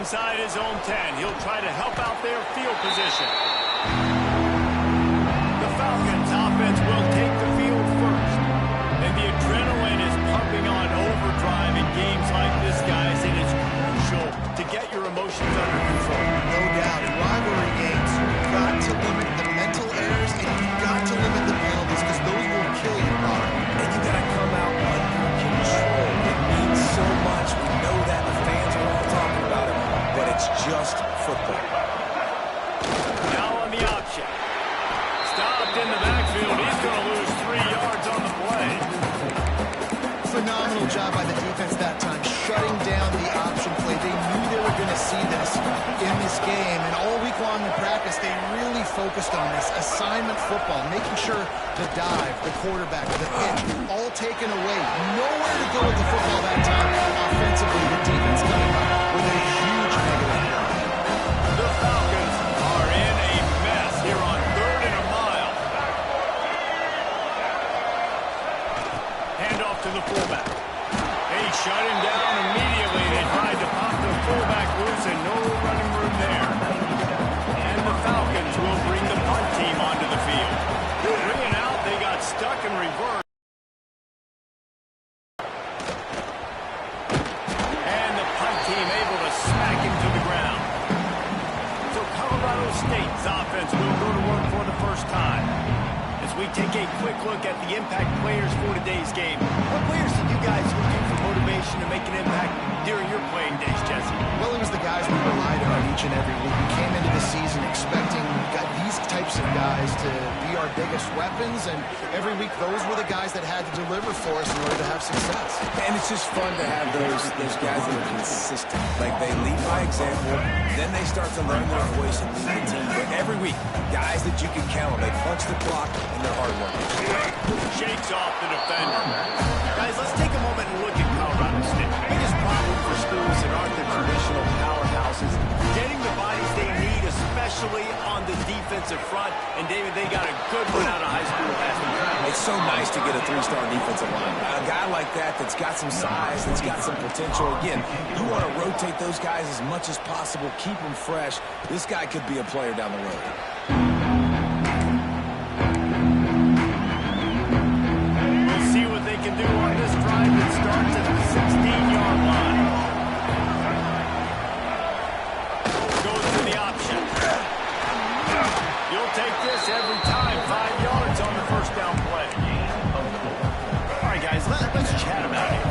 inside his own 10. He'll try to help out their field position. The Falcons offense will take the field first. And the adrenaline is pumping on overdrive in games like this, guys, and it's crucial to get your emotions under control. No doubt. In rivalry games, you've got to limit the mental errors and you've got to limit the penalties because those will kill you, Bob. And you got to come out under control. It means so much. We know that. The fans are all talking about it, but it's just football. Now on the option. Stopped in the backfield. He's going to lose 3 yards on the play. Phenomenal job by the defense that time, shutting down the option play. They knew they were going to see this in this game, and all week long in practice, they really focused on this assignment football, making sure the dive, the quarterback, the pitch, all taken away. Nowhere to go with the football that time. Offensively, the defense coming up with a huge negative play. The Falcons are in a mess here on 3rd and a mile. Handoff to the fullback. They shut him down immediately. They tried to pop the fullback loose and no running room there. And the Falcons will bring the punt team onto the field. Bringing out, they got stuck in reverse. And the punt team able to smack him to the ground. So Colorado State's offense will go to work for the first time. As we take a quick look at the impact players for today's game, what players did you guys look to for motivation to make an impact during your playing days, Jesse? Well, it was the guys we relied on each and every week. We came into the season expecting we've got these types of guys to be our biggest weapons, and every week those were the guys that had to deliver for us in order to have success. And it's just fun to have those guys that are consistent. Like, they lead by example, then they start to learn their voice and lead the team. But every week, guys that you can count on, they punch the clock and they're hard workers. Shakes off the defender. Guys, let's take a moment and look at Colorado State. The biggest problem for schools that aren't the traditional powerhouses, getting the bodies they need, especially on the defensive front. And David, they got a good one out of high school last week. It's so nice to get a 3-star defensive line. A guy like that's got some size, that's got some potential. Again, you want to rotate those guys as much as possible, keep them fresh. This guy could be a player down the road. We'll see what they can do on this drive that starts at the 16-yard line. Goes to the option. You'll take this every time. 5 yards on the first down play. All right, guys, let's chat about it.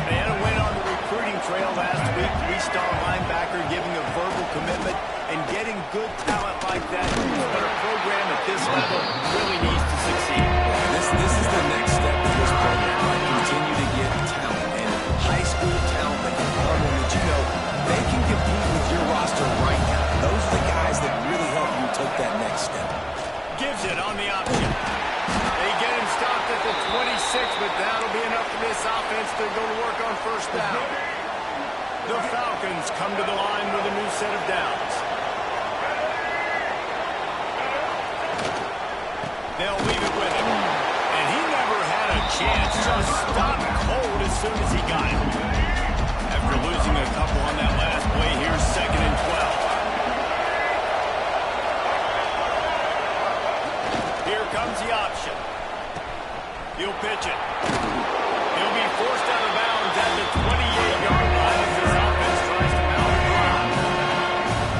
They had a win on the recruiting trail last week. 3-star linebacker giving a verbal commitment, and getting good talent like that, but a program at this level really needs to succeed. This is the next step for this program. Continue to get talent and high school talent that can come in that you know they can compete with your roster right now. Those are the guys that really help you take that next step. Gives it on the option. They get him stopped at the 26, but that'll be enough for this offense to go to work on first down. The Falcons come to the line with a new set of downs. They'll leave it with him. And he never had a chance. Just stopped cold as soon as he got it. After losing a couple on that last play, here's 2nd and 12. Here comes the option. He'll pitch it. He'll be forced out of bounds at the 28-yard line as this offense tries to mount a drive.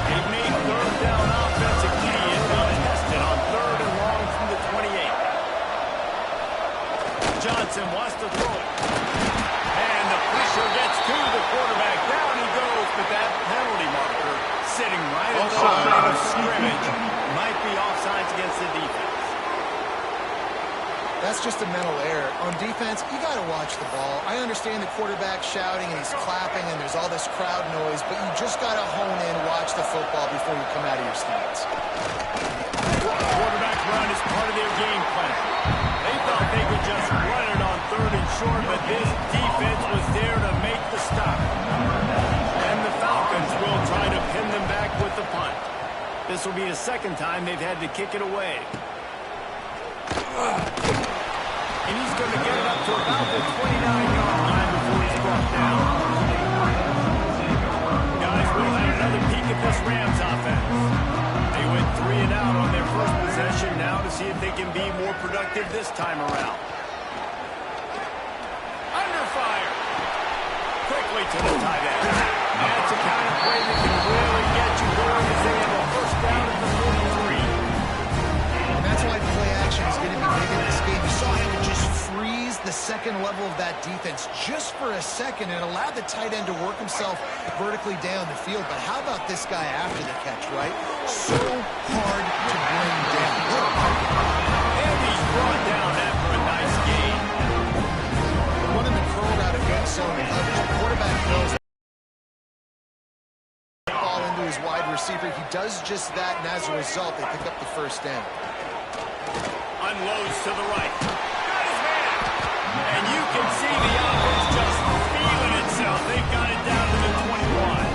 They've made 3rd down offense a key and now tested on 3rd and long from the 28. Johnson wants to throw it. And the pressure gets to the quarterback. Down he goes, but that penalty marker sitting right at the line of scrimmage might be offsides against the defense. That's just a mental error. On defense, you got to watch the ball. I understand the quarterback shouting and he's clapping and there's all this crowd noise, but you just got to hone in, watch the football before you come out of your stance. Quarterback run is part of their game plan. They thought they could just run it on 3rd and short, but this defense was there to make the stop. And the Falcons will try to pin them back with the punt. This will be the 2nd time they've had to kick it away. And he's going to get it up to about the 29-yard line before he's brought down. Guys, we'll have another see if they can be more productive this time around. Under fire. Quickly to the tight end. That's a kind of play that can really get you going as they have a first down at the 43. And that's why play action is going to be big in this game. You saw him just freeze the second level of that defense just for a second and allowed the tight end to work himself vertically down the field. But how about this guy after the catch, right? So hard to bring down. And he's brought down after a nice gain. Running the curl route against zone coverage. The quarterback knows that ball into his wide receiver. He does just that, and as a result, they pick up the first down. Unloads to the right. Got his man. And you can see the offense just feeling itself. They've got it down to the 21.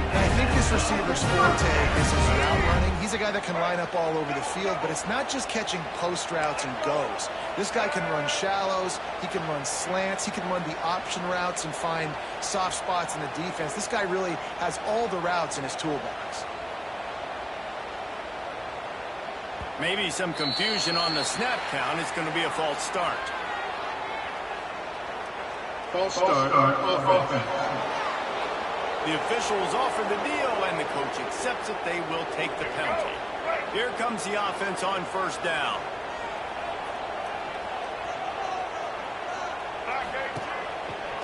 And I think this receiver's forte is his route running. He's a guy that can line up all over the field, but it's not just catching post routes and goes. This guy can run shallows, he can run slants, he can run the option routes and find soft spots in the defense. This guy really has all the routes in his toolbox. Maybe some confusion on the snap count. It's going to be a false start. False start of offense. The officials offer the deal, and the coach accepts it. They will take the penalty. Here comes the offense on first down.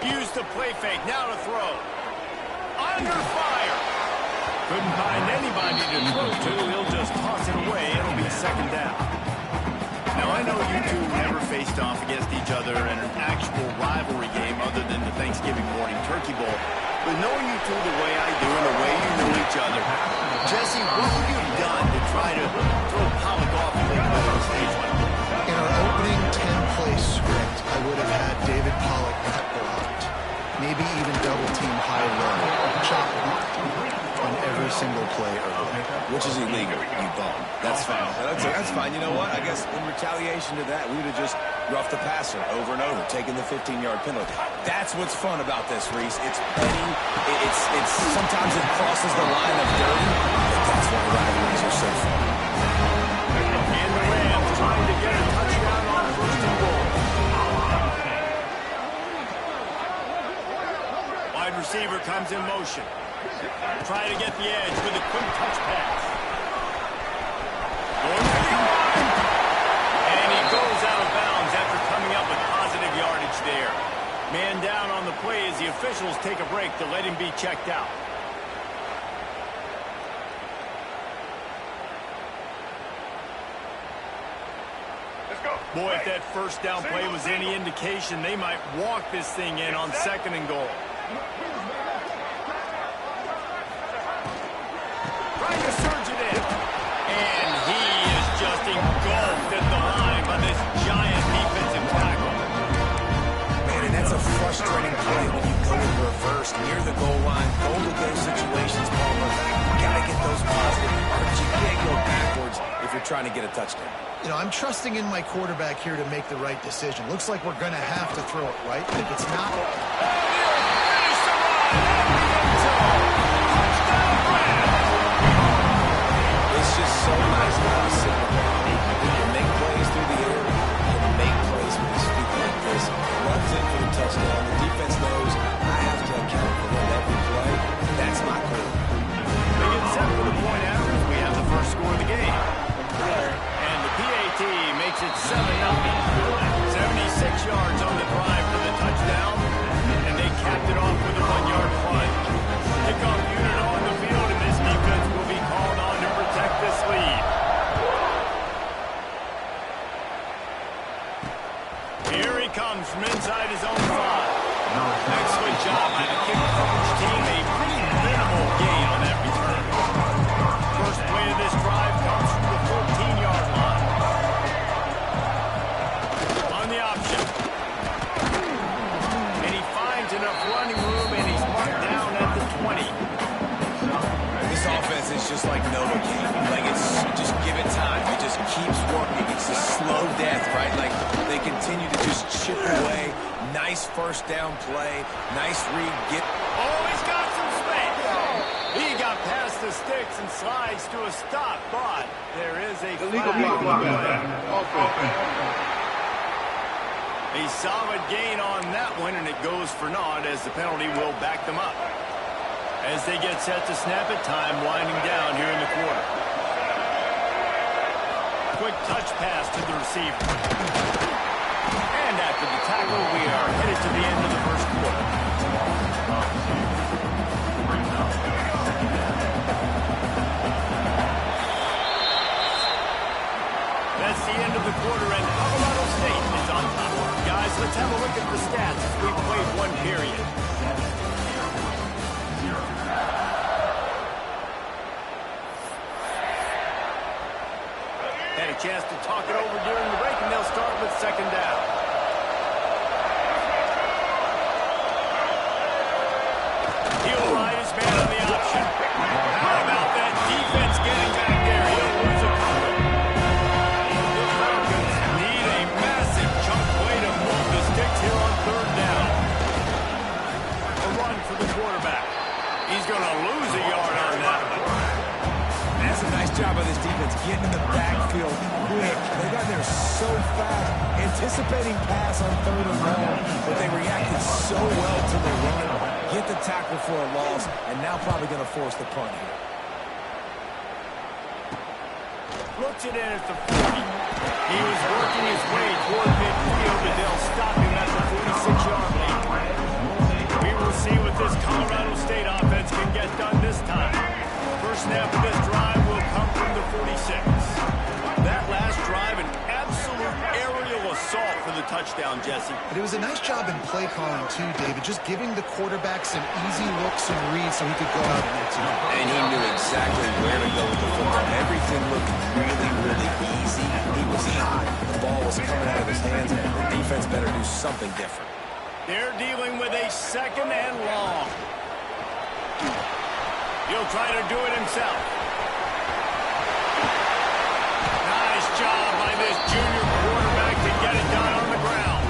Use the play fake. Now to throw. Under fire. Couldn't find anybody to throw to. He'll just toss it away. It'll be second down. Now, I know you two never faced off against each other in an actual rivalry game other than the Thanksgiving morning turkey bowl. But knowing you two the way I do and the way you know each other, Jesse, what would you have done to try to throw Pollock off a little bit on stage like this? In our opening 10-play script, I would have had David Pollock cut blocked. Maybe even double-team high-low, chop blocked on every single play early. Which is illegal, you bum. That's fine. That's fine. You know what? I guess in retaliation to that, we would have just roughed the passer over and over, taking the 15-yard penalty. That's what's fun about this, Reese. It's petty. It's sometimes it crosses the line of dirty, but that's why rivalries are so fun. And the Rams trying to get a touchdown on first and goal. Wide receiver comes in motion. Try to get the edge with a quick touch pass. And he goes out of bounds after coming up with positive yardage there. Man down on the play as the officials take a break to let him be checked out. Boy, if that first down play was any indication, they might walk this thing in on second and goal. Trying to surge it in. And he is just engulfed at the line by this giant defensive tackle. Man, and that's a frustrating play when you go in reverse near the goal line. Goal to go situations, Palmer. You got to get those positive yards. You can't go backwards if you're trying to get a touchdown. You know, I'm trusting in my quarterback here to make the right decision. Looks like we're going to have to throw it, right? If it's not... It's just so nice to have a signal. You can make plays through the air. You can make plays with his feet like this. Runs in for the touchdown. The defense knows I have to account for them every play. That's my call. They get set for the point after. We have the first score of the game. And the PAT makes it 7-0. 76 yards on the drive for the touchdown. And they capped it off with a 1-yard punt. Kickoff unit on the field, and this defense will be called on to protect this lead. Here he comes from inside his own 5. Excellent job by the kick coverage team. A pretty minimal gain on that return. First play of this drive comes from the 14-yard line. On the option. And he finds enough running room, and he's marked down at the 20. This offense is just like Novocaine. Like, it's just give it time. It just keeps working. It's a slow death, right? Like, they continue to just chip away. Nice first down play. Nice read. Oh, he's got some space. He got past the the sticks and slides to a stop, but there is a Illegal block back. Offense. A solid gain on that one, and it goes for naught as the penalty will back them up. As they get set to snap it, time winding down here in the quarter. Quick touch pass to the receiver. And after the tackle, we are headed to the end of the first quarter. That's the end of the quarter, and Colorado State is on top. Guys, let's have a look at the stats as we played one period. Had a chance to talk it over during the break, and they'll start with second down. He'll ride his man on the option. How about that defense getting back there? He'll lose a couple. The Falcons need a massive chunk way to move the sticks here on third down. A run for the quarterback. He's going to lose a yard on that one. That's a nice job of this defense, getting in the backfield quick. They got there so fast, anticipating pass on third and long, but they reacted so well to the run, get the tackle for a loss, and now probably going to force the punt here. Looks it in at the 40. He was working his way toward midfield, and they'll stop him at the 46-yard line. We will see what this Colorado State offense can get done this time. First snap of this drive will come from the 46. That last drive, an absolute aerial assault for the touchdown, Jesse. But it was a nice job in play calling, too, David, just giving the quarterback some easy looks and reads so he could go out and execute. And he knew exactly where to go with the football. Everything looked really, really easy. He was hot. The ball was coming out of his hands. The defense better do something different. They're dealing with a second and long. He'll try to do it himself. Nice job by this junior quarterback to get it done on the ground.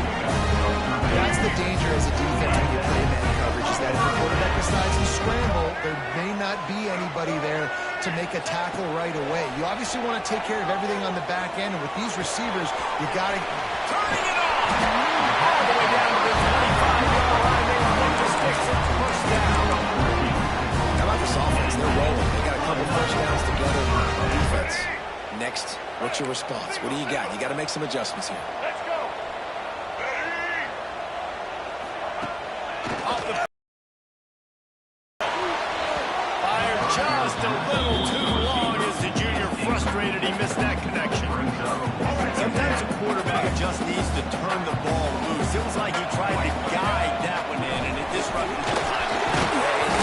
That's the danger as a defense when you play man coverage, is that if the quarterback decides to scramble, there may not be anybody there to make a tackle right away. You obviously want to take care of everything on the back end, and with these receivers, you got to... Turning it off! All the way down to the 25-yard line. They put the sticks at first down. How about this offense? They're rolling. They got a couple first downs together. Defense. Next, what's your response? What do you got? You got to make some adjustments here. Let's go. Off the fire just a little too long as the junior frustrated. He missed that connection. Sometimes a quarterback just needs to turn the ball loose. It was like he tried to guide that one in, and it disrupted the time.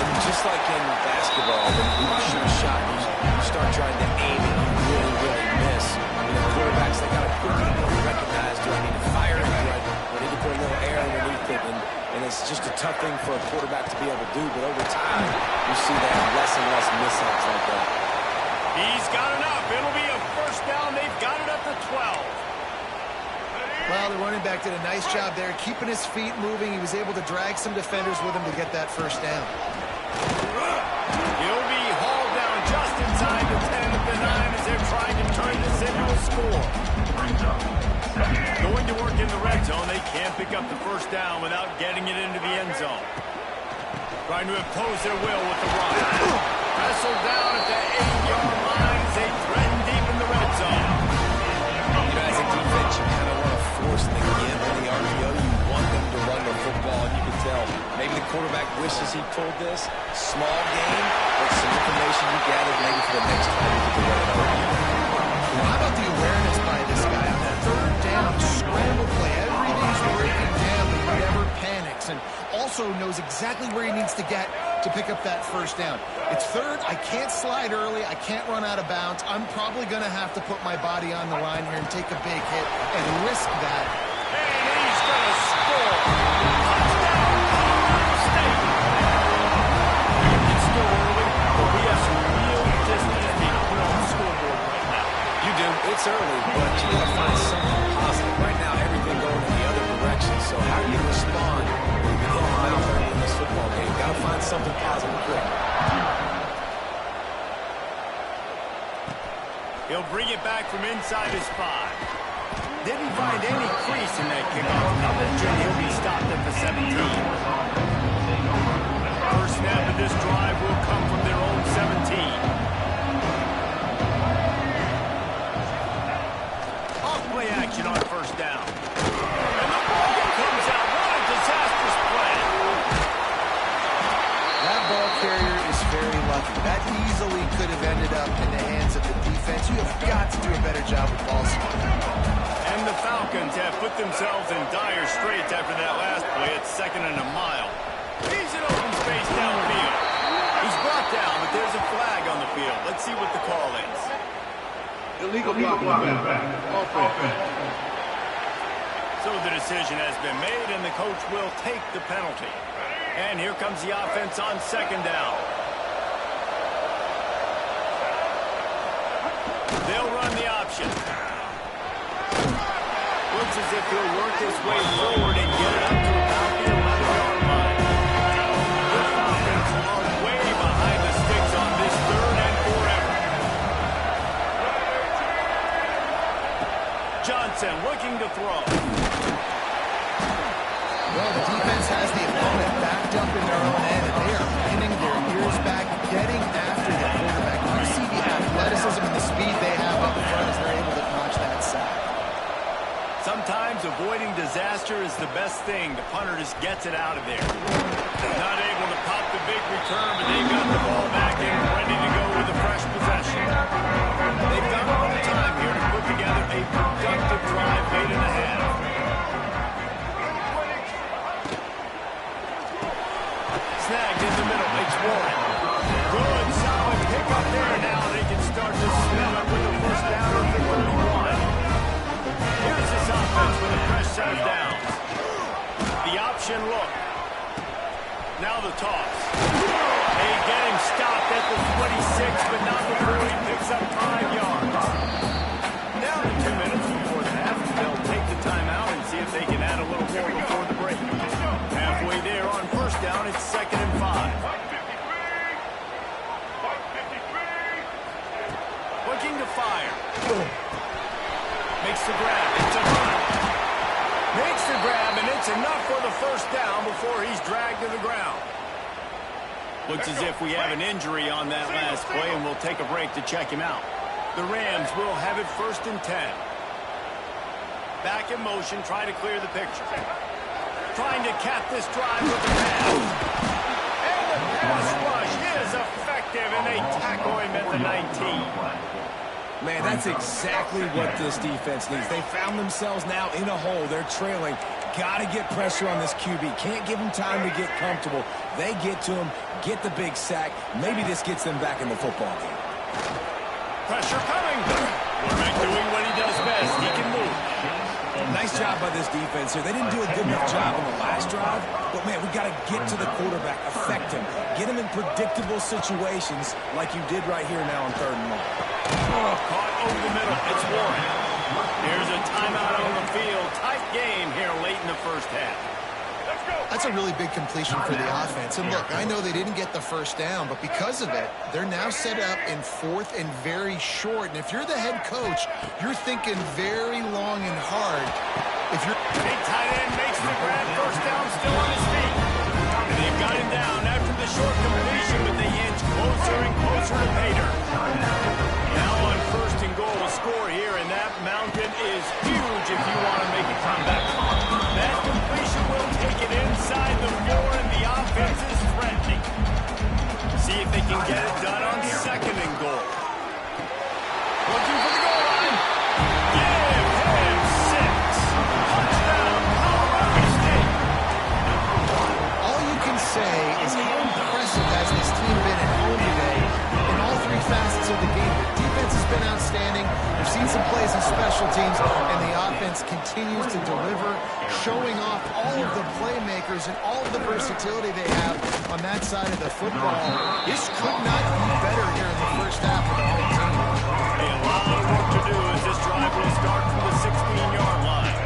And just like in basketball, when you shoot a shot, you start trying to aim it, you really, really miss. You know, quarterbacks, they got to quickly recognize, do I need to fire it? Do I need to put a little air underneath it? And it's just a tough thing for a quarterback to be able to do, but over time, you see that less and less mishaps like that. He's got enough. It'll be a first down. They've got it up to 12. Well, the running back did a nice job there, keeping his feet moving. He was able to drag some defenders with him to get that first down. He'll be hauled down just inside the 10 of the 9 as they're trying to turn this into a score. Going to work in the red zone. They can't pick up the first down without getting it into the end zone. Trying to impose their will with the run. Wrestled down at the 8-yard line as they threaten deep in the red zone. You know, as a defense, you kind of want to force the give in the RPO. You want them to run the football, and you can tell maybe the quarterback wishes he pulled this. Small game, but some information you gathered maybe for the next time you can run it over. Well, how about the awareness by this guy on that third down scramble play? Everything's breaking down, but he never panics, and also knows exactly where he needs to get to pick up that first down. It's third. I can't slide early. I can't run out of bounds. I'm probably going to have to put my body on the line here and take a big hit and risk that. And he's going to score. Touchdown, Colorado State. It's still early, but we have some real distance being put on the scoreboard right now. You do. It's early, but you got to find something positive. Right now, everything going in the other direction. So how do you respond when you get hit in the mouth early in this football game? Got to find something positive quick. He'll bring it back from inside his 5. Didn't find any crease in that kickoff coverage, and he'll be stopped at the 17. First snap of this drive will come from their own 17. Off-play action on first down. And the ball comes out. What a disastrous play. That ball carrier is very lucky. That easily could have ended up in the hands of the defense. You have got to do a better job with ball spotting. And the Falcons have put themselves in dire straits after that last play at 2nd and a mile. He's in open space downfield. He's brought down, but there's a flag on the field. Let's see what the call is. Illegal blocking back. Offense. So the decision has been made, and the coach will take the penalty. And here comes the offense on 2nd down. They'll run the option. Looks as if he'll work his way forward and get it up to about the 11-yard line. The Falcons are way behind the sticks on this 3rd and forever. Johnson looking to throw. Well, the defense has the opponent backed up in their own end, and they are pinning their ears back, getting after the quarterback. You see the athleticism and the speed they have up front as they're able to notch that sack. Sometimes avoiding disaster is the best thing. The punter just gets it out of there. Not able to pop the big return, but they've got the ball back and ready to go with a fresh possession. They've got a little time here to put together a productive drive late in the half. Snagged in the middle. It's Warren. Good, solid pick up there. Now they can start to smell it with a first down at the 31. Here's this offense with a fresh set of downs. The option look. Now the toss. They get him stopped at the 26, but not before he picks up 5 yards. Down to 2 minutes before the half. They'll take the timeout and see if they can add a little more before the break. Halfway there on first down, it's 2nd and 5. Looking to fire. Makes the grab. It's a run. Makes the grab, and it's enough for the first down before he's dragged to the ground. Looks as if we have an injury on that last play, and we'll take a break to check him out. The Rams will have it 1st and 10. Back in motion, try to clear the picture. Trying to cap this drive with the pass. And the pass rush is effective, and they tackle him at the 19. Man, that's exactly what this defense needs. They found themselves now in a hole. They're trailing. Got to get pressure on this QB. Can't give him time to get comfortable. They get to him, get the big sack. Maybe this gets them back in the football game. Pressure coming. Quarterback doing what he does best. He can move. Nice job by this defense here. They didn't do a good enough job on the last drive, but, man, we got to get to the quarterback, affect him, get him in predictable situations like you did right here now on 3rd and 1. Oh, caught over the middle. It's Warren. Here's a timeout on the field. Tight game here late in the first half. That's a really big completion for the offense. And look, I know they didn't get the first down, but because of it, they're now set up in 4th and very short. And if you're the head coach, you're thinking very long and hard. If you're big tight end makes the grab, first down, still on his feet. And they've got him down after the short completion, but they inch closer and closer to pay dirt. Now on 1st and goal, a score here, and that mountain is huge if you want to make a comeback. That completion will take it inside the 4, and the offense is threatening. See if they can get it done on 2nd and goal. Looking for the goal line. Give him 6. Touchdown, Colorado State. all you can say is how impressive has this team been at home today in all 3 facets of the game. The defense has been outstanding. We've seen some plays in special teams, and the offense continues to deliver, showing off all of the playmakers and all of the versatility they have on that side of the football. This could not be better here in the first half of the home team. A lot of work to do as this drive will start from the 16-yard line.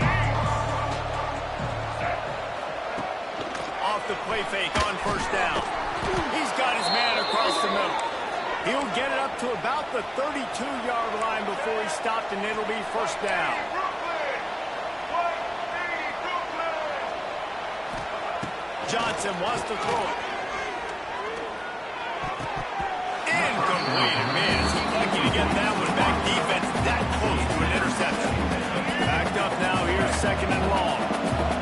Off the play fake on first down. He's got his man across the middle. He'll get it up to about the 32-yard line before he stopped, and it'll be first down. Johnson wants to throw it. Incomplete. Man, is he lucky to get that one back. Defense that close to an interception. Backed up now. Here's second and long.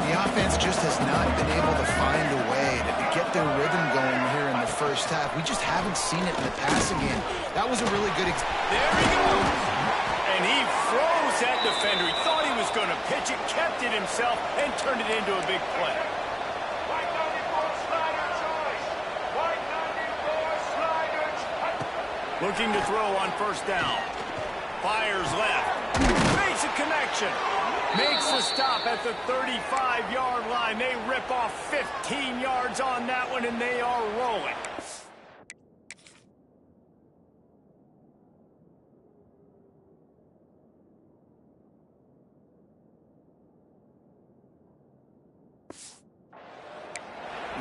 The offense just has not been able to find a way to get their rhythm going here in the first half. We just haven't seen it in the passing game. That was a really good There he goes. And he froze that defender. He thought he was going to pitch it, kept it himself, and turned it into a big play. Looking to throw on first down. Fires left. Makes a connection. Makes the stop at the 35-yard line. They rip off 15 yards on that one, and they are rolling.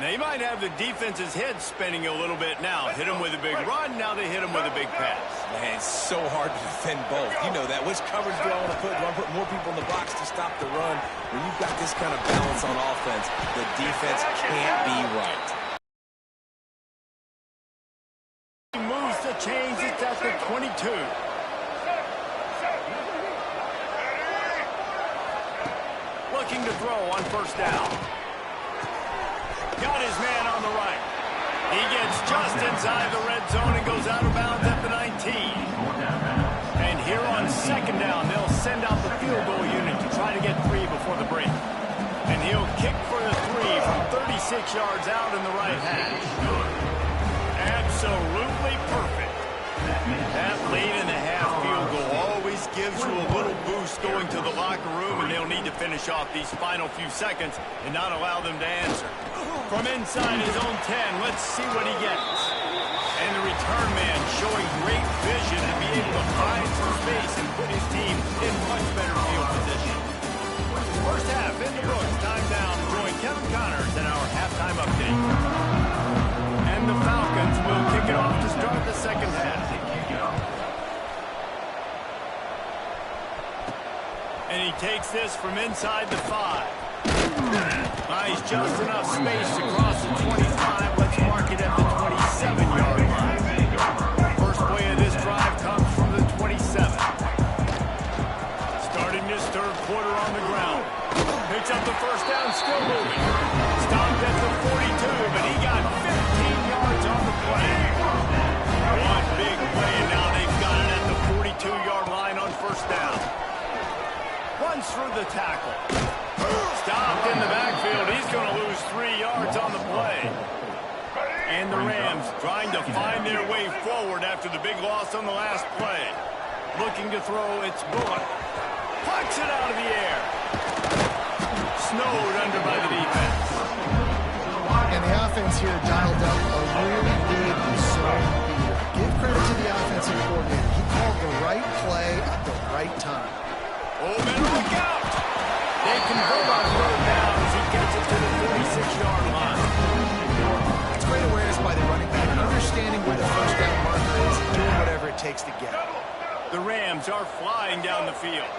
They might have the defense's head spinning a little bit now. Hit him with a big run, now they hit him with a big pass. Man, it's so hard to defend both. You know that. Which coverage do I want to put? Do I put more people in the box to stop the run? When you've got this kind of balance on offense, the defense can't be right. He moves the chains. It's at the 22. Looking to throw on first down. Got his man on the right. He gets just inside the red zone and goes out of bounds at the 19. And here on second down, they'll send out the field goal unit to try to get 3 before the break. And he'll kick for the 3 from 36 yards out in the right hash. Absolutely perfect. That late in the half field goal always gives you a little boost going to the locker room, and they'll need to finish off these final few seconds and not allow them to answer. From inside his own 10, let's see what he gets. And the return man showing great vision to be able to find some space and put his team in much better field position. First half in the books. Time down to join Kevin Connors in our halftime update. And the Falcons will kick it off to start the second half. And he takes this from inside the 5. Nice, just enough space to cross the 25. Let's mark it at the 27-yard line. First play of this drive comes from the 27. Starting this third quarter on the ground. Picks up the first down, still moving. Stopped at the 42, but he got 15 yards on the play. One big play, and now they've got it at the 42-yard line on first down. Runs through the tackle. Stopped in the backfield. He's going to lose 3 yards on the play. And the Rams trying to find their way forward after the big loss on the last play. Looking to throw, it's Bullock. Pucks it out of the air. Snowed under by the defense. And the offense here dialed up a really big zone beater. Give credit to the offensive coordinator. He called the right play at the right time. Oh, man, look out! They convert on third down as he gets it to the 46-yard line. That's great awareness by the running back, understanding where the first down marker is and doing whatever it takes to get it. The Rams are flying down the field.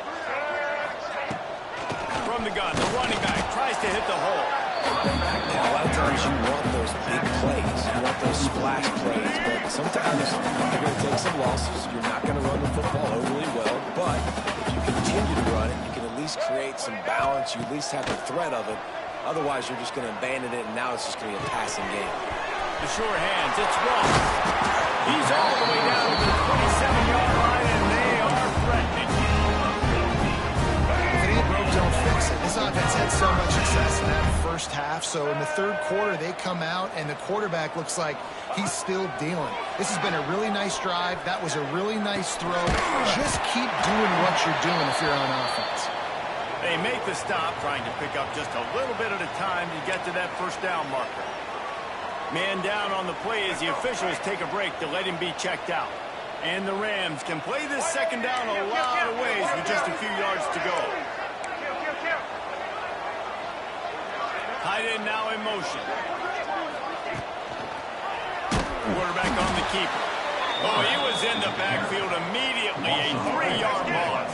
From the gun, the running back tries to hit the hole. Yeah, a lot of times you want those big plays. You want those splash plays. But sometimes you're going to take some losses. You're not going to run the football overly well. But if you continue to run it, you can at least create some balance. You at least have the threat of it. Otherwise, you're just going to abandon it, and now it's just going to be a passing game. The sure hands, it's Ross. He's all the way down to the 27-yard line, and they are threatening. If it ain't broke, don't fix it. This offense had so much success in that first half, so in the third quarter, they come out, and the quarterback looks like he's still dealing. This has been a really nice drive. That was a really nice throw. Just keep doing what you're doing if you're on offense. They make the stop, trying to pick up just a little bit at a time to get to that first down marker. Man down on the play as the officials take a break to let him be checked out. And the Rams can play this second down a lot of ways with just a few yards to go. Tight end now in motion. Quarterback on the keeper. Oh, he was in the backfield immediately. A 3-yard loss.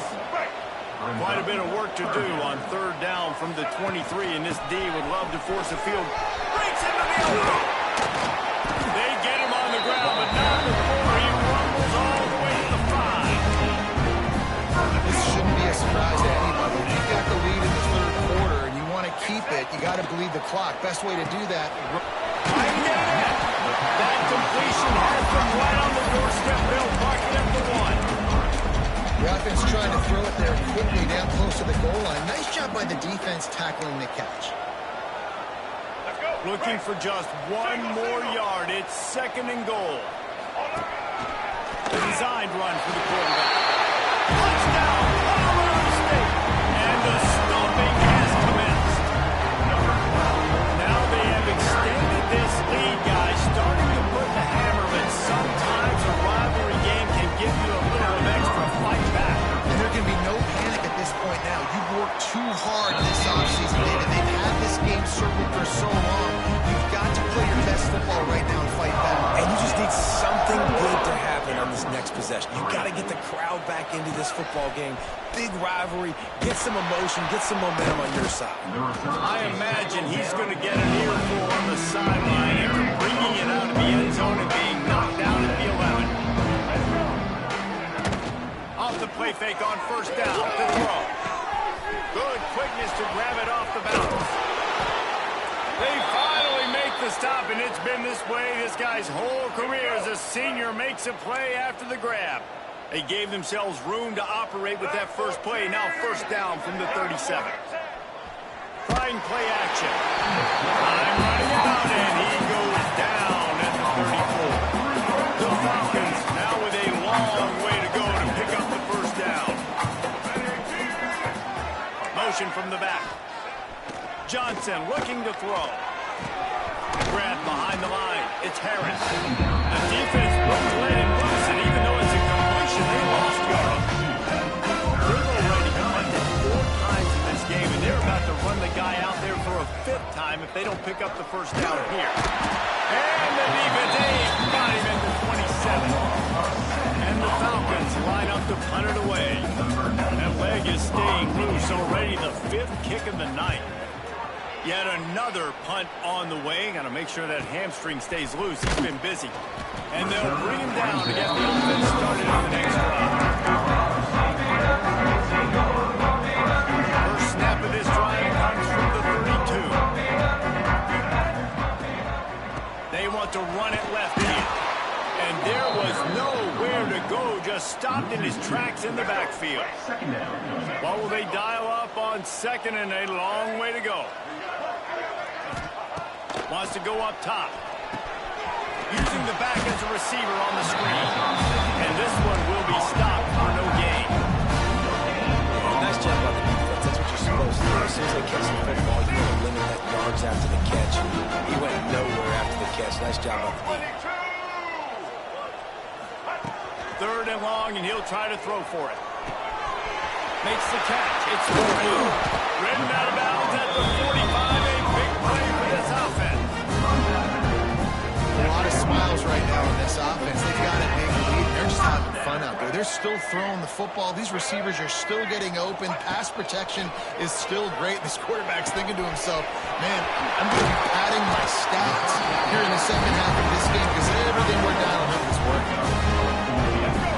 Quite a bit of work to do on third down from the 23, and this D would love to force a field. Breaks into the open. They get him on the ground, but not before he rumbles all the way to the 5. This shouldn't be a surprise to anybody. If you've got the lead in the third quarter and you want to keep it, you got to bleed the clock. Best way to do that. That completion has them right on the doorstep. They'll park it at the 1. The offense trying to throw it there quickly down close to the goal line. Nice job by the defense tackling the catch. Looking for just one more yard. It's 2nd and goal. The designed run for the quarterback. Touchdown, Colorado State. And the stomping has commenced. Now they have extended this lead, guys. Starting to put the hammer, but sometimes a rivalry game can give you a little of extra fight back. And there can be no panic at this point now. You've worked too hard this offseason, David. They've had this game circled for so long. You've got to play your best football right now and fight back. And you just need something good to happen on this next possession. You got to get the crowd back into this football game. Big rivalry. Get some emotion. Get some momentum on your side. I imagine he's going to get an earful on the sideline after bringing it out of the end zone and being knocked down at the 11. Off the play fake on first down to throw. Good quickness to grab it off the bounce. They finally make the stop, and it's been this way this guy's whole career as a senior makes a play after the grab. They gave themselves room to operate with that first play. Now first down from the 37. Trying play action. I'm running out, and he goes down at the 34. The Falcons now with a long way to go to pick up the first down. Motion from the back. Johnson looking to throw. Grab behind the line. It's Harris. The defense won't let him loose, and even though it's a completion, they lost yard. They've already punted 4 times in this game, and they're about to run the guy out there for a 5th time if they don't pick up the first down here. And the defense, got him at the 27. And the Falcons line up to punt it away. That leg is staying loose already, the 5th kick of the night. Yet another punt on the way. Got to make sure that hamstring stays loose. He's been busy. And they'll bring him down to get the offense started on the next drive. First snap of this drive comes from the 32. They want to run it left in. And there was nowhere to go. Just stopped in his tracks in the backfield. What will they dial up on 2nd and a long way to go? Wants to go up top. Using the back as a receiver on the screen. And this one will be stopped for no gain. Nice job by the defense. That's what you're supposed to do. As soon as they catch the football, you want to limit that yards after the catch. He went nowhere after the catch. Nice job by the defense. 3rd and long, and he'll try to throw for it. Makes the catch. It's ridden out of bounds at the 45. A big play for this offense. A lot of smiles right now in this offense. They've got a big lead. They're just having fun out there. They're still throwing the football. These receivers are still getting open. Pass protection is still great. This quarterback's thinking to himself, man, I'm going to be padding my stats here in the second half of this game because everything we're dialing up is working.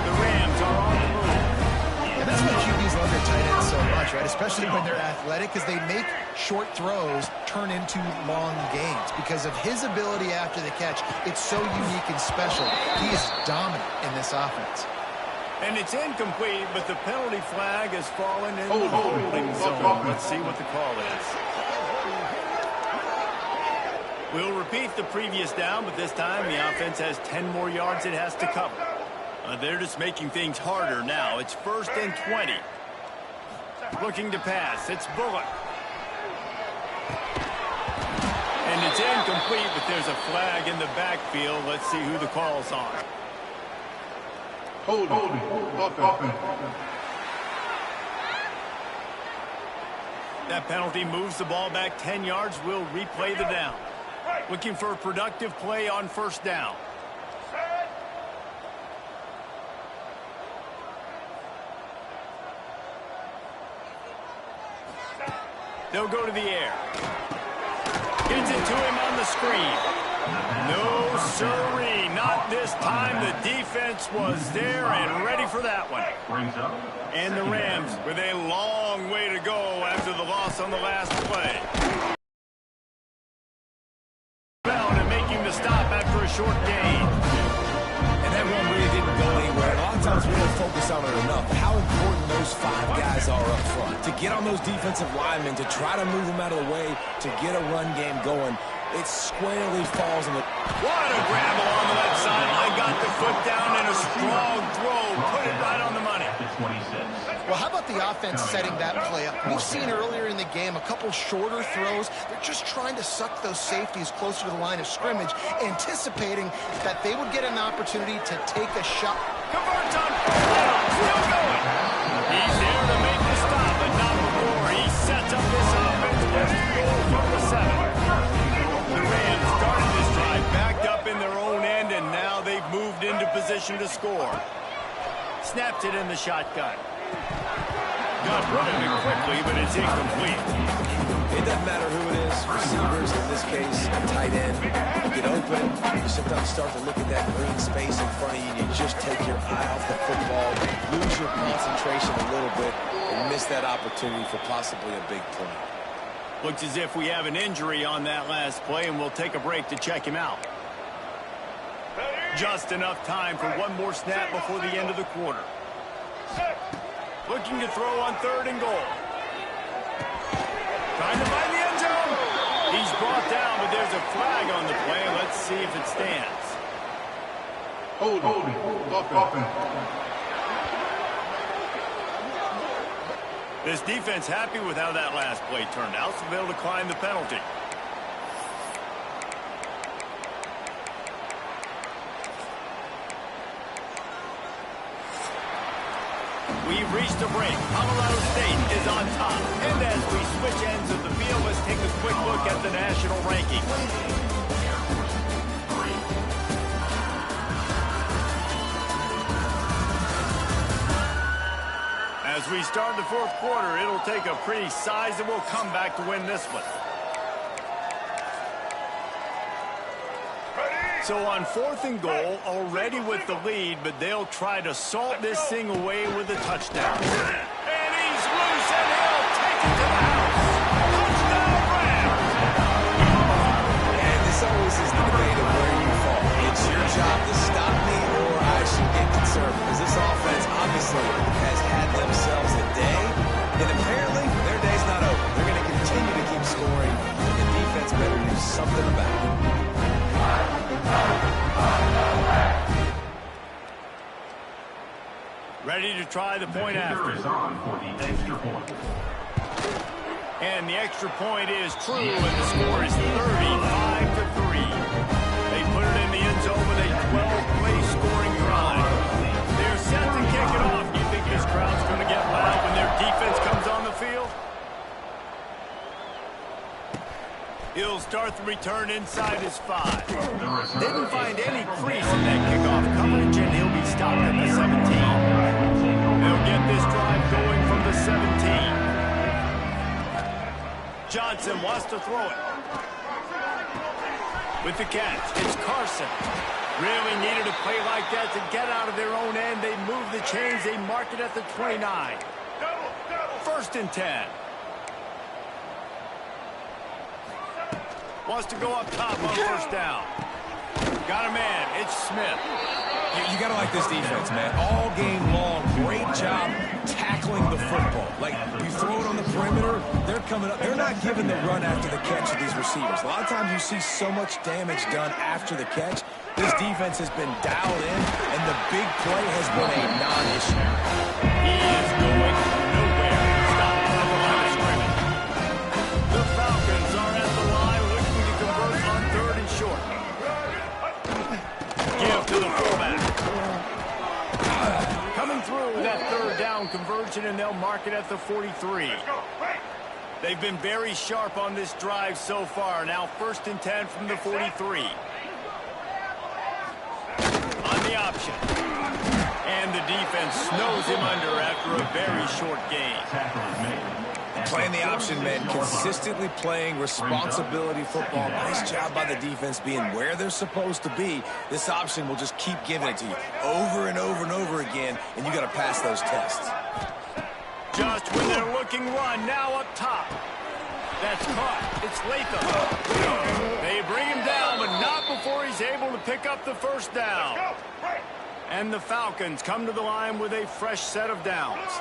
The Rams are on the move. And that's why QBs love their tight ends so much, right? Especially when they're athletic, because they make short throws turn into long gains. Because of his ability after the catch, it's so unique and special. He is dominant in this offense. And it's incomplete, but the penalty flag has fallen in the holding zone. Let's see what the call is. We'll repeat the previous down, but this time the offense has 10 more yards it has to cover. They're just making things harder now. It's 1st and 20. Looking to pass. It's Bullock. And it's incomplete, but there's a flag in the backfield. Let's see who the call's on. Hold offense. That penalty moves the ball back 10 yards. We'll replay the down. Looking for a productive play on first down. They'll go to the air. Gets it to him on the screen. No, sirree, not this time. The defense was there and ready for that one. And the Rams with a long way to go after the loss on the last play. And making the stop after a short gain. And that one really didn't go anywhere. A lot of times we don't focus on it enough. How important those 5 guys are up front. To get on those defensive linemen, to try to move them out of the way, to get a run game going. It squarely falls in the... What a grab along the left sideline. Got the foot down and a strong throw. Put it right on the money. Well, how about the offense setting that play up? We've seen earlier in the game a couple shorter throws. They're just trying to suck those safeties closer to the line of scrimmage, anticipating that they would get an opportunity to take a shot. Converts on. Still going. He's there to make the stop, but not before. He sets up this offense with a goal from the 7. The Rams started this drive backed up in their own end, and now they've moved into position to score. Snaps it in the shotgun. Got rid of it quickly, but it's incomplete. It doesn't matter who it is. Receivers, in this case, a tight end. You get open, you sometimes start to look at that green space in front of you, and you just take your eye off the football, lose your concentration a little bit, and miss that opportunity for possibly a big play. Looks as if we have an injury on that last play, and we'll take a break to check him out. Just enough time for one more snap before the end of the quarter. Looking to throw on 3rd and goal. Trying to find the end zone. He's brought down, but there's a flag on the play. Let's see if it stands. Holding. Offense. This defense happy with how that last play turned out, so they'll decline the penalty. We've reached a break. Colorado State is on top. And as we switch ends of the field, let's take a quick look at the national rankings. As we start the 4th quarter, it'll take a pretty sizable comeback to win this one. So on 4th and goal, already with the lead, but they'll try to salt this thing away with a touchdown. And he's loose, and he'll take it to the house. Touchdown, Rams! And this always is the debate of where you fall. It's your job to stop me, or I should get conservative. Because this offense obviously has had themselves a day, and apparently their day's not over. They're going to continue to keep scoring, and the defense better do something about it. Ready to try the point after. And the extra point is true, and the score is 35-3. They put it in the end zone with a 12-play scoring drive. They're set to kick it off. Do you think this crowd's going to get loud when their defense comes on the field? He'll start the return inside his 5. Didn't find any crease in that kickoff coverage, and he'll be stopped at the 17. They'll get this drive going from the 17. Johnson wants to throw it. With the catch, it's Carson. Really needed a play like that to get out of their own end. They move the chains. They mark it at the 29. 1st and 10. Wants to go up top on 1st down. Got a man. It's Smith. You got to like this defense, man. All game long, great job tackling the football. Like, you throw it on the perimeter, they're coming up. They're not giving the run after the catch to these receivers. A lot of times you see so much damage done after the catch. This defense has been dialed in, and the big play has been a non-issue. He is going nowhere. Stopped on the line of scrimmage. The Falcons are at the line looking to convert on 3rd and short. Give to the fullback. Coming through with that 3rd down conversion, and they'll mark it at the 43. They've been very sharp on this drive so far. Now 1st and 10 from the 43. On the option. And the defense snows him under after a very short gain. Playing the option, man. Consistently playing responsibility football. Nice job by the defense being where they're supposed to be. This option will just keep giving it to you over and over and over again, and you got to pass those tests. Just when they're looking run, now up top. That's caught. It's Latham. They bring him down, but not before he's able to pick up the first down. And the Falcons come to the line with a fresh set of downs.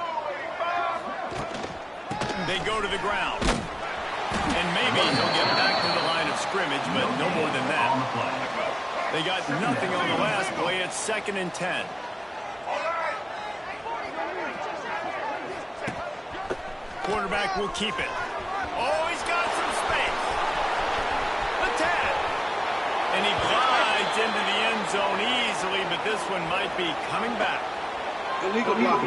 They go to the ground. And maybe he'll get back to the line of scrimmage, but no more than that. They got nothing on the last play. It's 2nd and 10. Quarterback will keep it. Oh, he's got some space. The tap. And he glides into the end zone easily, but this one might be coming back. Illegal block.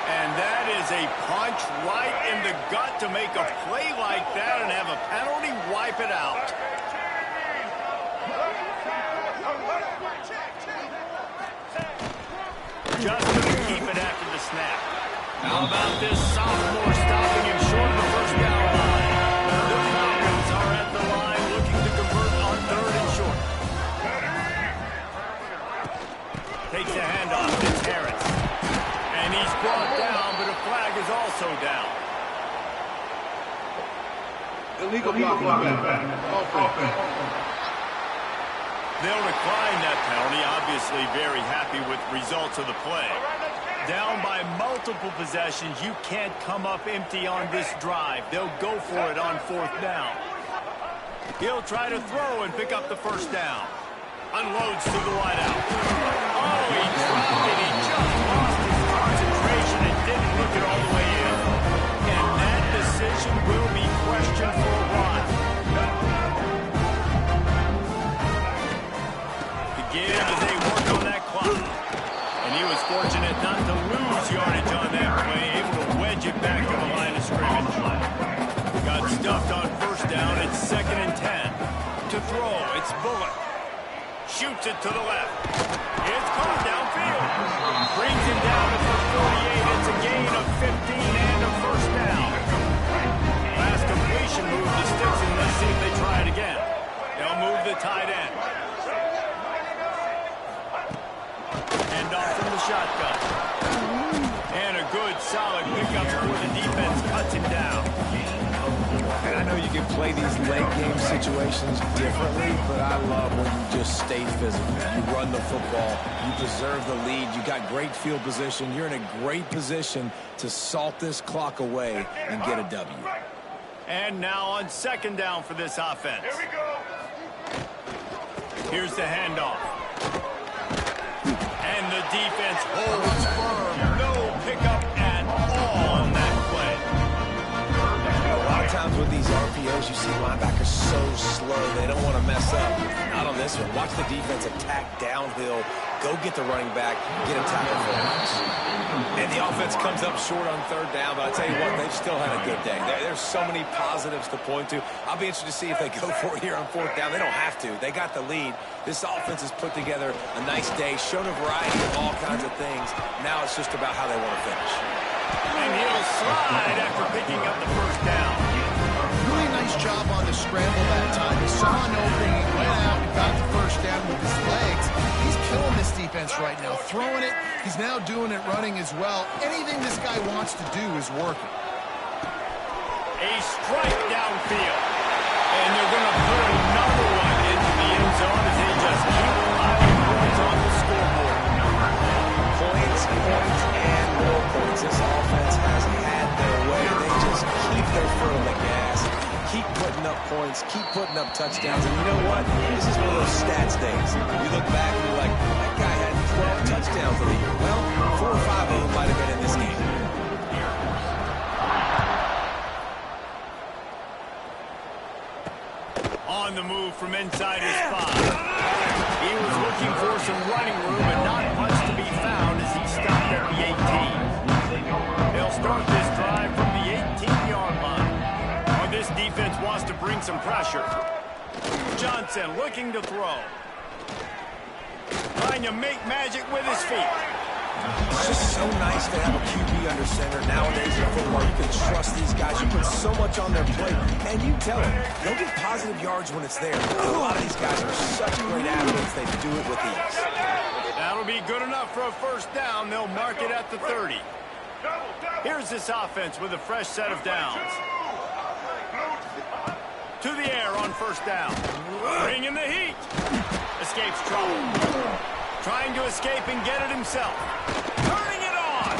And that is a punch right in the gut to make a play like that and have a penalty wipe it out. Just going to keep it after the snap. How about this sophomore stopping him short of the first down line? The Falcons are at the line looking to convert on 3rd and short. Takes a handoff. It's Harris. And he's brought down, but a flag is also down. Illegal block. They'll decline that penalty, obviously very happy with results of the play. Down by multiple possessions, you can't come up empty on this drive. They'll go for it on 4th down. He'll try to throw and pick up the first down. Unloads to the wideout. Oh, he dropped it. He just lost his concentration and didn't look it all the way in. And that decision will be questioned for a while. Give as they work on that clock. And he was fortunate not to lose yardage on that play, able to wedge it back to the line of scrimmage. Got stuffed on 1st down. It's 2nd and 10. To throw, it's Bullock. Shoots it to the left. It's caught downfield. Brings him down to the 48. It's a gain of 15 and a first down. Last completion move to Stinson. Let's see if they try it again. They'll move the tight end. Off from the shotgun. And a good, solid pickup before the defense cuts him down. And I know you can play these late game situations differently, but I love when you just stay physical. You run the football. You preserve the lead. You got great field position. You're in a great position to salt this clock away and get a W. And now on 2nd down for this offense. Here we go. Here's the handoff. And the defense holds firm. No pickup at all on that play. A lot of times with these RPOs, you see linebackers so slow, they don't want to mess up. Not on this one. Watch the defense attack downhill, go get the running back, get him tackled for a loss. And the offense comes up short on 3rd down, but I tell you what, they've still had a good day. There's so many positives to point to. I'll be interested to see if they go for it here on 4th down. They don't have to. They got the lead. This offense has put together a nice day, shown a variety of all kinds of things. Now it's just about how they want to finish. And he'll slide after picking up the first down. Really nice job on the scramble that time. He saw an opening, he went out and got the first down with his legs. He's killing this defense right now. Throwing it, he's now doing it running as well. Anything this guy wants to do is working. A strike downfield. And they're going to put another one into the end zone as they just keep piling points on the scoreboard. Points, and more points. This offense has had their way. They just keep their foot on the gas, keep putting up points, keep putting up touchdowns. And you know what? This is one of those stats days. You look back and you're like, that guy had 12 touchdowns in the year. Well, 4 or 5 of them might have been in this game. On the move from inside his 5. He was looking for some running room, but not much to be found as he stopped at the 18. They'll start this drive from the 18-yard line. Well, this defense wants to bring some pressure. Johnson looking to throw. Trying to make magic with his feet. It's just so nice to have a QB under center. Nowadays in football, you can trust these guys. You put so much on their plate, and you tell them they'll get positive yards when it's there. A lot of these guys are such great athletes, they do it with ease. That'll be good enough for a first down. They'll mark it at the 30. Here's this offense with a fresh set of downs. To the air on first down. Bringing the heat. Escapes trouble. Trying to escape and get it himself. Turning it on.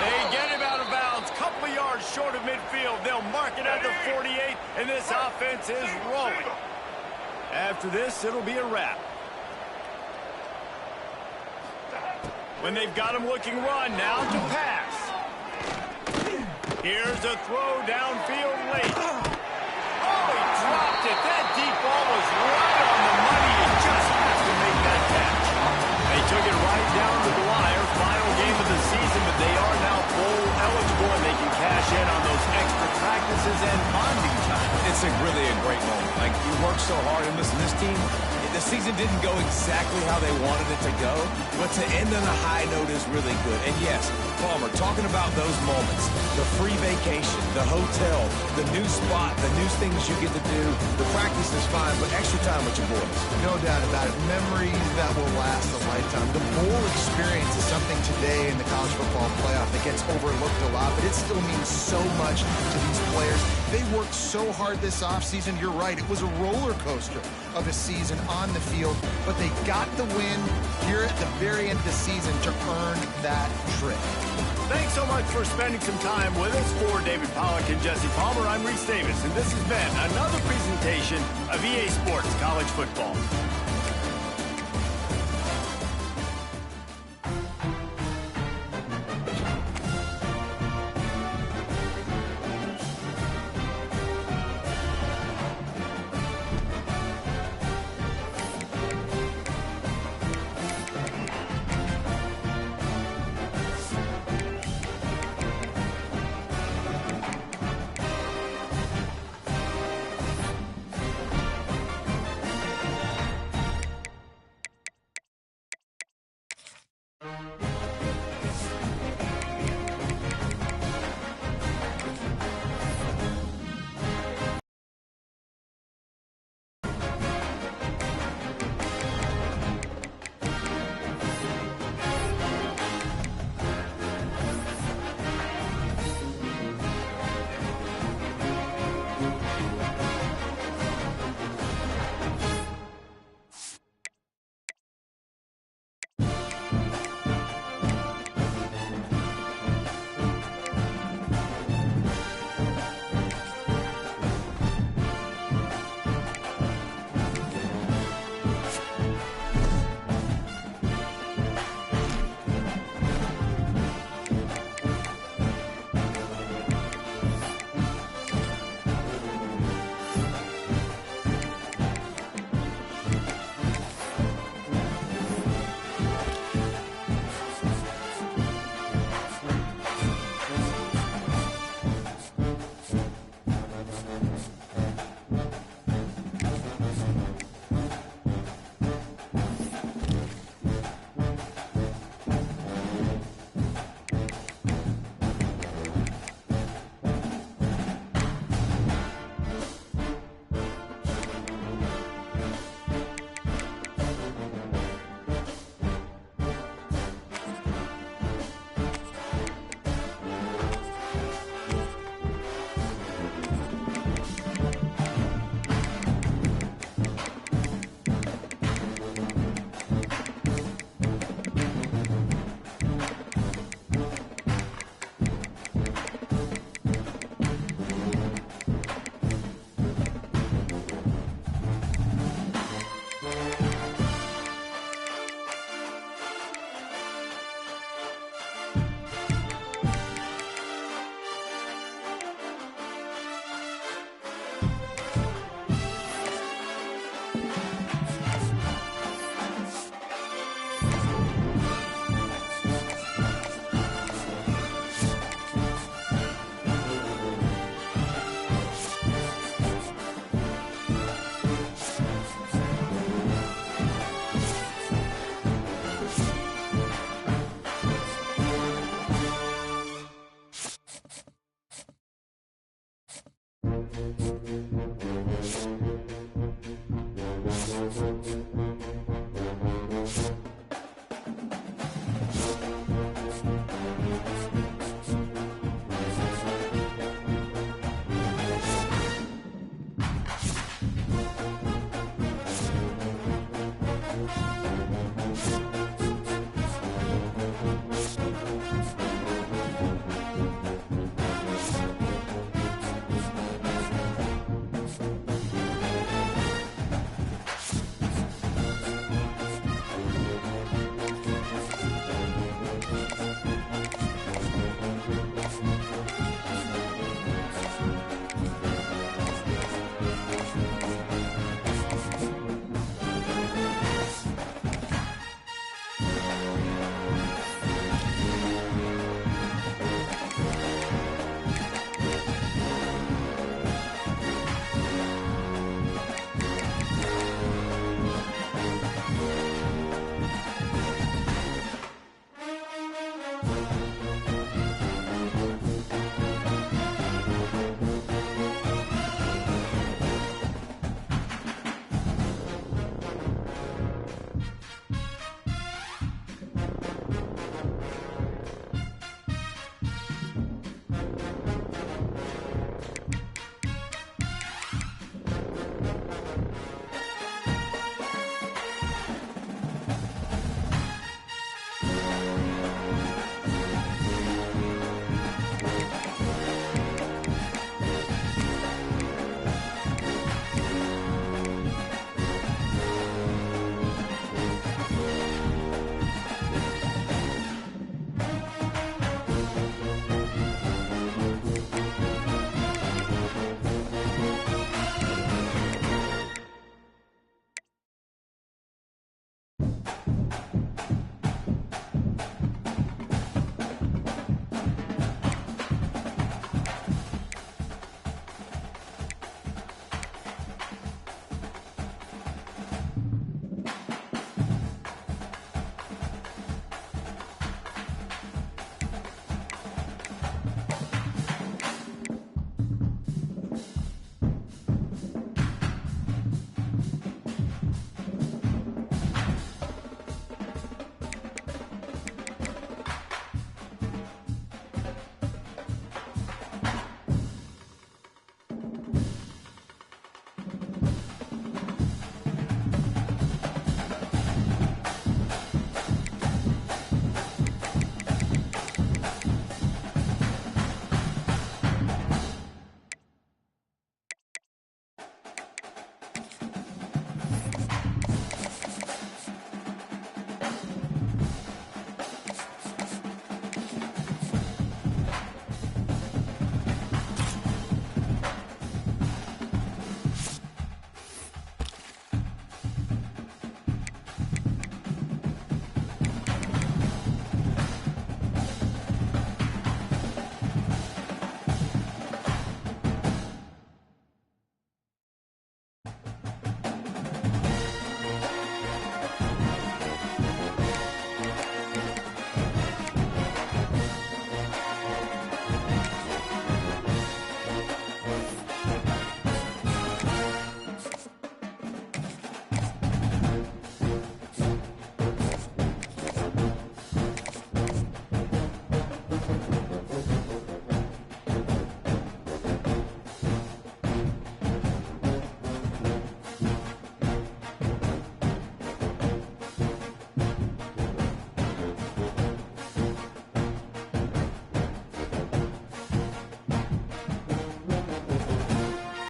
They get him out of bounds. Couple of yards short of midfield. They'll mark it at the 48, and this offense is rolling. After this, it'll be a wrap. When they've got him looking run, now to pass. Here's a throw downfield late. Oh, he dropped it. That deep ball was right on the money. He just has to make that catch. They took it right down to the wire. Final game of the season, but they are now bowl eligible, and they can cash in on those extra practices and bonding time. It's really a great moment. Like, you worked so hard, and listen, this team, the season didn't go exactly how they wanted it to go, but to end on a high note is really good. And yes, Palmer, talking about those moments, the free vacation, the hotel, the new spot, the new things you get to do, the practice is fine, but extra time with your boys. No doubt about it. Memories that will last a lifetime. The bowl experience is something today in the college football playoff that gets overlooked a lot, but it still means so much to these players. They worked so hard this offseason. You're right. It was a roller coaster of a season on the field, but they got the win here at the very end of the season to earn that trip. Thanks so much for spending some time with us. For David Pollack and Jesse Palmer, I'm Reese Davis, and this has been another presentation of EA Sports College Football.